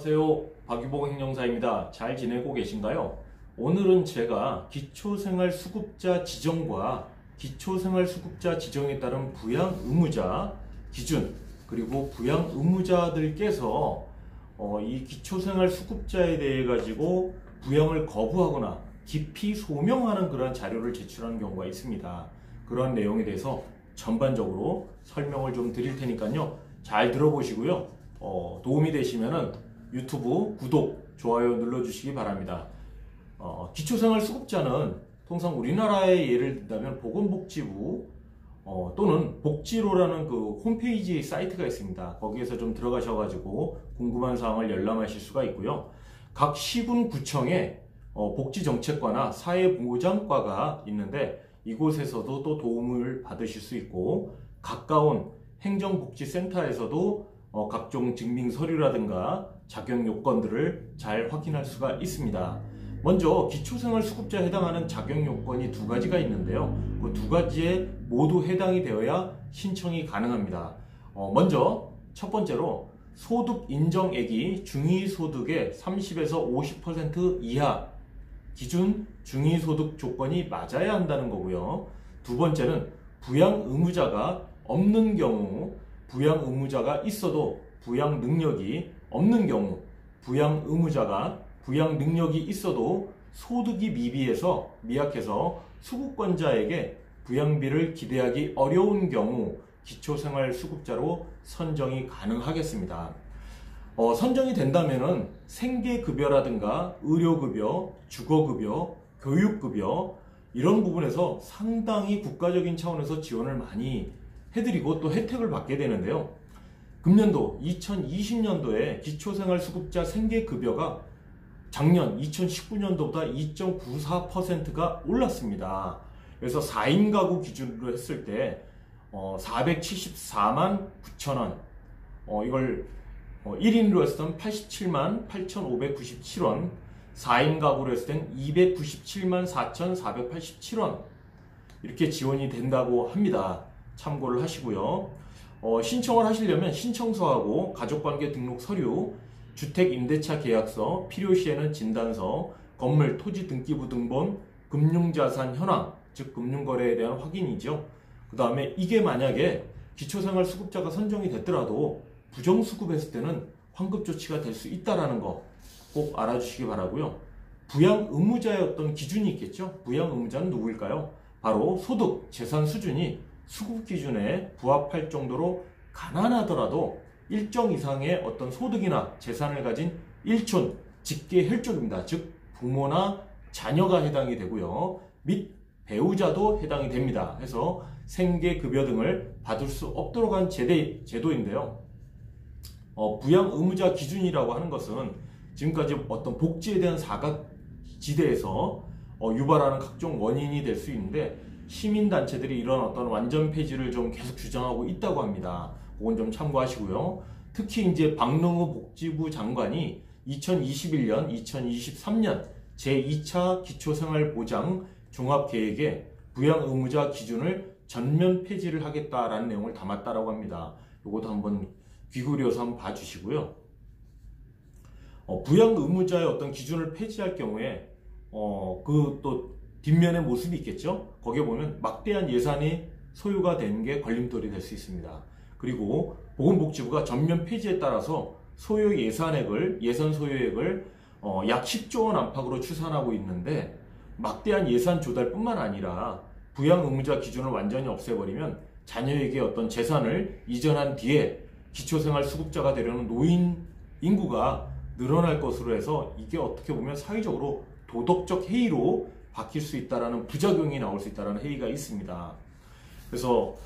안녕하세요. 박유복 행정사입니다. 잘 지내고 계신가요? 오늘은 제가 기초생활수급자 지정과 기초생활수급자 지정에 따른 부양의무자 기준, 그리고 부양의무자들께서 이 기초생활수급자에 대해 가지고 부양을 거부하거나 기피 소명하는 그런 자료를 제출하는 경우가 있습니다. 그런 내용에 대해서 전반적으로 설명을 좀 드릴 테니까요. 잘 들어보시고요. 도움이 되시면은 유튜브 구독, 좋아요 눌러주시기 바랍니다. 기초생활수급자는 통상 우리나라의 예를 든다면 보건복지부 또는 복지로라는 그 홈페이지 사이트가 있습니다. 거기에서 좀 들어가셔가지고 궁금한 사항을 열람하실 수가 있고요. 각 시군 구청에 복지정책과나 사회보장과가 있는데 이곳에서도 또 도움을 받으실 수 있고, 가까운 행정복지센터에서도 각종 증빙 서류라든가 자격 요건들을 잘 확인할 수가 있습니다. 먼저 기초생활수급자에 해당하는 자격 요건이 두 가지가 있는데요. 그 두 가지에 모두 해당이 되어야 신청이 가능합니다. 먼저 첫 번째로 소득 인정액이 중위소득의 30에서 50% 이하 기준 중위소득 조건이 맞아야 한다는 거고요. 두 번째는 부양의무자가 없는 경우, 부양의무자가 있어도 부양 능력이 없는 경우, 부양의무자가 부양 능력이 있어도 소득이 미약해서 수급권자에게 부양비를 기대하기 어려운 경우 기초생활수급자로 선정이 가능하겠습니다. 선정이 된다면은 생계급여라든가 의료급여, 주거급여, 교육급여 이런 부분에서 상당히 국가적인 차원에서 지원을 많이 해드리고 또 혜택을 받게 되는데요. 금년도 2020년도에 기초생활수급자 생계급여가 작년 2019년도보다 2.94%가 올랐습니다. 그래서 4인 가구 기준으로 했을 때 474만 9천원, 이걸 1인으로 했을 땐 87만 8,597원, 4인 가구로 했을 땐 297만 4,487원 이렇게 지원이 된다고 합니다. 참고를 하시고요. 신청을 하시려면 신청서하고 가족관계 등록 서류, 주택임대차 계약서, 필요시에는 진단서, 건물 토지 등기부 등본, 금융자산 현황, 즉 금융거래에 대한 확인이죠. 그 다음에 이게 만약에 기초생활수급자가 선정이 됐더라도 부정수급했을 때는 환급조치가 될 수 있다는 거 꼭 알아주시기 바라고요. 부양의무자의 어떤 기준이 있겠죠. 부양의무자는 누구일까요? 바로 소득, 재산 수준이 수급 기준에 부합할 정도로 가난하더라도 일정 이상의 어떤 소득이나 재산을 가진 일촌, 직계 혈족입니다. 즉 부모나 자녀가 해당이 되고요. 및 배우자도 해당이 됩니다. 해서 생계급여 등을 받을 수 없도록 한 제도인데요. 부양의무자 기준이라고 하는 것은 지금까지 어떤 복지에 대한 사각지대에서 유발하는 각종 원인이 될 수 있는데, 시민단체들이 이런 어떤 완전 폐지를 좀 계속 주장하고 있다고 합니다. 그건 좀 참고하시고요. 특히 이제 박능우 복지부 장관이 2021년, 2023년 제2차 기초생활보장 종합계획에 부양의무자 기준을 전면 폐지를 하겠다라는 내용을 담았다라고 합니다. 이것도 한번 귀gl여서 한번 봐주시고요. 부양의무자의 어떤 기준을 폐지할 경우에 그 또 뒷면의 모습이 있겠죠. 거기에 보면 막대한 예산이 소요가 되는 게 걸림돌이 될 수 있습니다. 그리고 보건복지부가 전면 폐지에 따라서 예산 소요액을 약 10조 원 안팎으로 추산하고 있는데, 막대한 예산 조달뿐만 아니라 부양의무자 기준을 완전히 없애버리면 자녀에게 어떤 재산을 이전한 뒤에 기초생활수급자가 되려는 노인 인구가 늘어날 것으로 해서 이게 어떻게 보면 사회적으로 도덕적 해이로 바뀔 수 있다라는 부작용이 나올 수 있다라는 회의가 있습니다. 그래서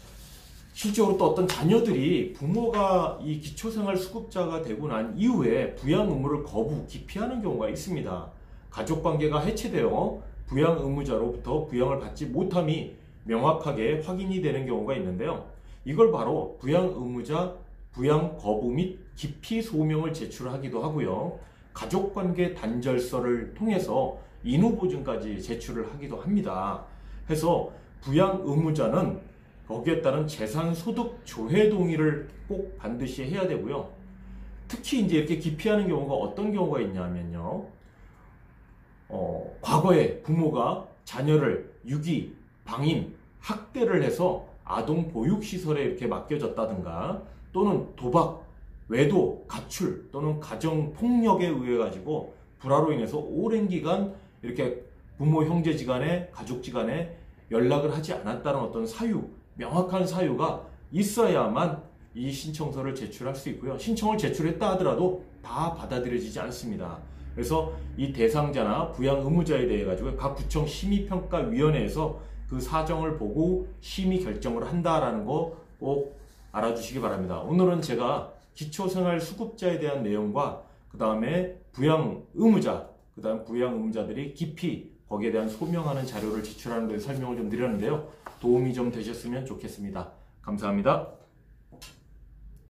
실제로 또 어떤 자녀들이 부모가 이 기초생활수급자가 되고 난 이후에 부양 의무를 기피하는 경우가 있습니다. 가족관계가 해체되어 부양의무자로부터 부양을 받지 못함이 명확하게 확인이 되는 경우가 있는데요. 이걸 바로 부양의무자 부양 거부 및 기피 소명을 제출하기도 하고요. 가족관계 단절서를 통해서 인후보증까지 제출을 하기도 합니다. 해서 부양의무자는 거기에 따른 재산소득 조회 동의를 꼭 반드시 해야 되고요. 특히 이제 이렇게 기피하는 경우가 어떤 경우가 있냐면요. 과거에 부모가 자녀를 유기, 방임, 학대를 해서 아동 보육시설에 이렇게 맡겨졌다든가 또는 도박, 외도, 가출 또는 가정폭력에 의해 가지고 불화로 인해서 오랜 기간 이렇게 부모, 형제지간에, 가족지간에 연락을 하지 않았다는 어떤 사유, 명확한 사유가 있어야만 이 신청서를 제출할 수 있고요. 신청을 제출했다 하더라도 다 받아들여지지 않습니다. 그래서 이 대상자나 부양 의무자에 대해 가지고 각 구청 심의평가위원회에서 그 사정을 보고 심의 결정을 한다라는 거 꼭 알아주시기 바랍니다. 오늘은 제가 기초생활수급자에 대한 내용과 그 다음에 부양 의무자, 그 다음 부양 의무자들이 기피 거기에 대한 소명하는 자료를 제출하는 데 설명을 좀 드렸는데요. 도움이 좀 되셨으면 좋겠습니다. 감사합니다.